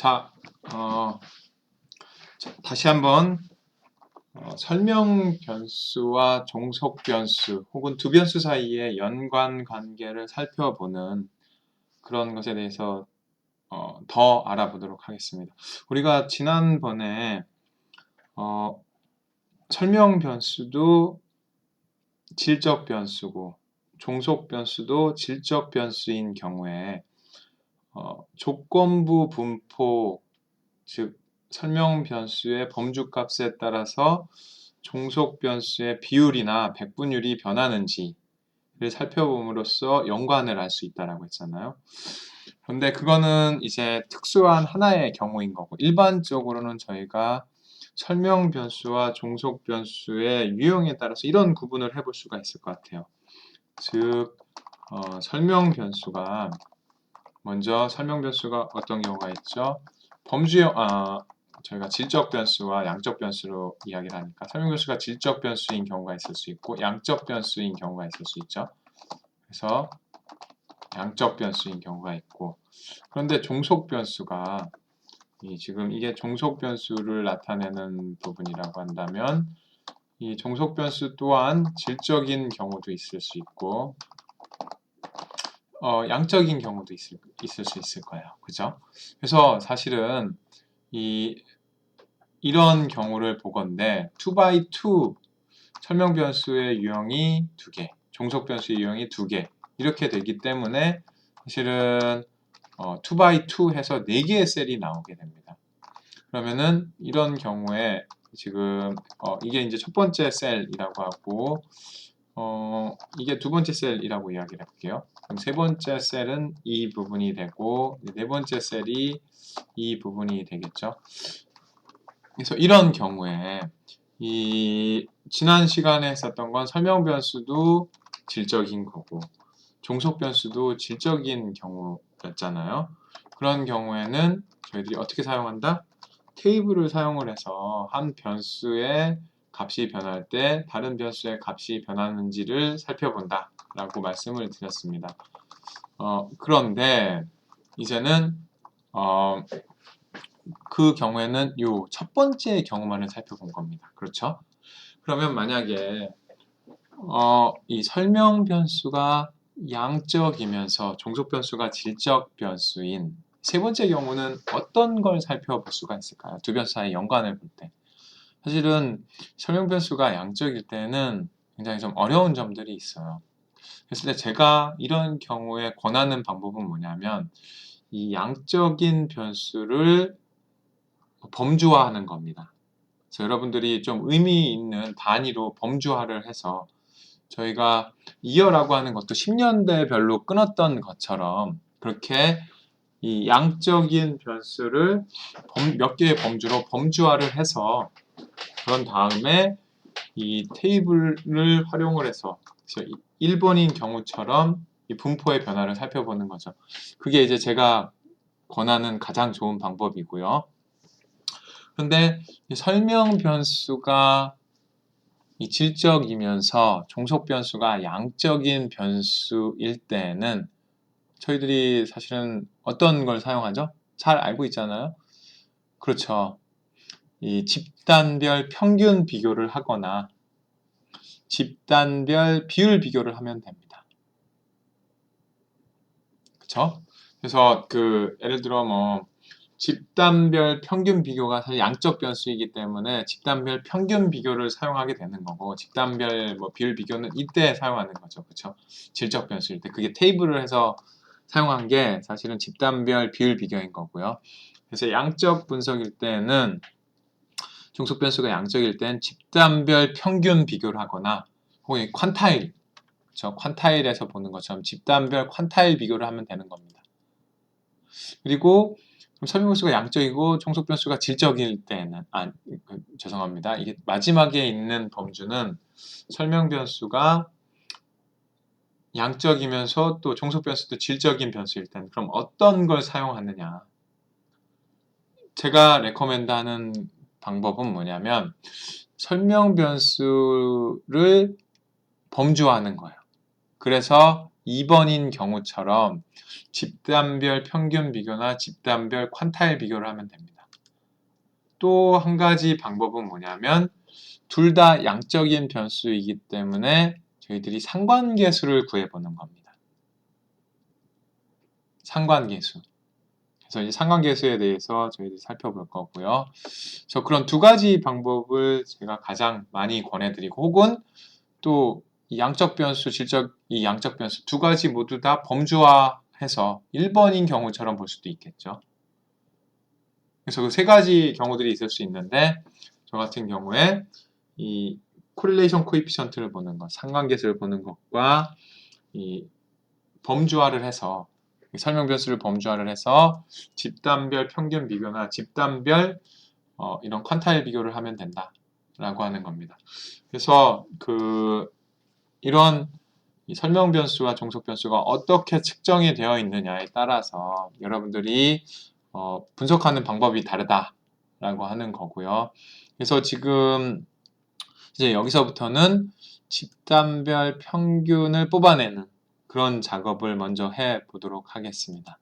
자, 다시 한번 설명 변수와 종속 변수 혹은 두 변수 사이의 연관 관계를 살펴보는 그런 것에 대해서 더 알아보도록 하겠습니다. 우리가 지난번에 설명 변수도 질적 변수고 종속 변수도 질적 변수인 경우에 조건부 분포, 즉 설명 변수의 범주값에 따라서 종속 변수의 비율이나 백분율이 변하는지를 살펴봄으로써 연관을 알 수 있다라고 했잖아요. 그런데 그거는 이제 특수한 하나의 경우인 거고, 일반적으로는 저희가 설명 변수와 종속 변수의 유형에 따라서 이런 구분을 해볼 수가 있을 것 같아요. 즉 설명 변수가 먼저 설명 변수가 어떤 경우가 있죠? 저희가 질적 변수와 양적 변수로 이야기를 하니까 설명 변수가 질적 변수인 경우가 있을 수 있고 양적 변수인 경우가 있을 수 있죠. 그래서 양적 변수인 경우가 있고, 그런데 종속 변수가 지금 이게 종속 변수를 나타내는 부분이라고 한다면 이 종속 변수 또한 질적인 경우도 있을 수 있고 양적인 경우도 있을 수 있을 거예요. 그죠? 그래서 사실은 이런 경우를 보건대 2x2 설명 변수의 유형이 2개, 종속 변수의 유형이 2개 이렇게 되기 때문에 사실은 2x2 해서 4개의 셀이 나오게 됩니다. 그러면은 이런 경우에 지금 이게 이제 첫 번째 셀이라고 하고 이게 두 번째 셀이라고 이야기를 해볼게요. 그럼 세 번째 셀은 이 부분이 되고 네 번째 셀이 이 부분이 되겠죠. 그래서 이런 경우에 지난 시간에 했었던 건 설명 변수도 질적인 거고 종속 변수도 질적인 경우였잖아요. 그런 경우에는 저희들이 어떻게 사용한다? 테이블을 사용을 해서 한 변수의 값이 변할 때 다른 변수의 값이 변하는지를 살펴본다 라고 말씀을 드렸습니다. 그런데 이제는 그 경우에는 이 첫 번째 경우만을 살펴본 겁니다. 그렇죠? 그러면 만약에 이 설명 변수가 양적이면서 종속 변수가 질적 변수인 세 번째 경우는 어떤 걸 살펴볼 수가 있을까요? 두 변수 사이 연관을 볼 때. 사실은 설명 변수가 양적일 때는 굉장히 좀 어려운 점들이 있어요. 그랬을 때 제가 이런 경우에 권하는 방법은 뭐냐면 이 양적인 변수를 범주화하는 겁니다. 그래서 여러분들이 좀 의미 있는 단위로 범주화를 해서 저희가 이어라고 하는 것도 10년대별로 끊었던 것처럼 그렇게 이 양적인 변수를 몇 개의 범주로 범주화를 해서 그런 다음에 이 테이블을 활용을 해서 1번인 경우처럼 이 분포의 변화를 살펴보는 거죠. 그게 이제 제가 권하는 가장 좋은 방법이고요. 그런데 이 설명 변수가 이 질적이면서 종속 변수가 양적인 변수일 때는 저희들이 사실은 어떤 걸 사용하죠? 잘 알고 있잖아요. 그렇죠. 이 집단별 평균 비교를 하거나 집단별 비율 비교를 하면 됩니다. 그렇죠? 그래서 예를 들어 집단별 평균 비교가 사실 양적 변수이기 때문에 집단별 평균 비교를 사용하게 되는 거고 집단별 비율 비교는 이때 사용하는 거죠. 그렇죠? 질적 변수일 때 그게 테이블을 해서 사용한 게 사실은 집단별 비율 비교인 거고요. 그래서 양적 분석일 때는 종속 변수가 양적일 땐 집단별 평균 비교를 하거나 혹은 퀀타일, 그렇죠? 퀀타일에서 보는 것처럼 집단별 퀀타일 비교를 하면 되는 겁니다. 그리고 설명 변수가 양적이고 종속 변수가 질적일 때는 죄송합니다. 이게 마지막에 있는 범주는 설명 변수가 양적이면서 또 종속 변수도 질적인 변수일 때는 그럼 어떤 걸 사용하느냐? 제가 레코멘드하는 방법은 뭐냐면 설명 변수를 범주화하는 거예요. 그래서 2번인 경우처럼 집단별 평균 비교나 집단별 퀀타일 비교를 하면 됩니다. 또 한 가지 방법은 뭐냐면 둘 다 양적인 변수이기 때문에 저희들이 상관계수를 구해보는 겁니다. 상관계수. 그래서 이 상관계수에 대해서 저희들이 살펴볼 거고요. 그래서 그런 두 가지 방법을 제가 가장 많이 권해드리고, 혹은 또 이 양적 변수, 질적 이 양적 변수 두 가지 모두 다 범주화해서 1번인 경우처럼 볼 수도 있겠죠. 그래서 그 세 가지 경우들이 있을 수 있는데, 저 같은 경우에 이 코릴레이션 코에피션트를 보는 것, 상관계수를 보는 것과 이 범주화를 해서 설명 변수를 범주화를 해서 집단별 평균 비교나 집단별 이런 퀀타일 비교를 하면 된다라고 하는 겁니다. 그래서 이런 이 설명 변수와 종속 변수가 어떻게 측정이 되어 있느냐에 따라서 여러분들이 분석하는 방법이 다르다라고 하는 거고요. 그래서 지금 이제 여기서부터는 집단별 평균을 뽑아내는 그런 작업을 먼저 해 보도록 하겠습니다.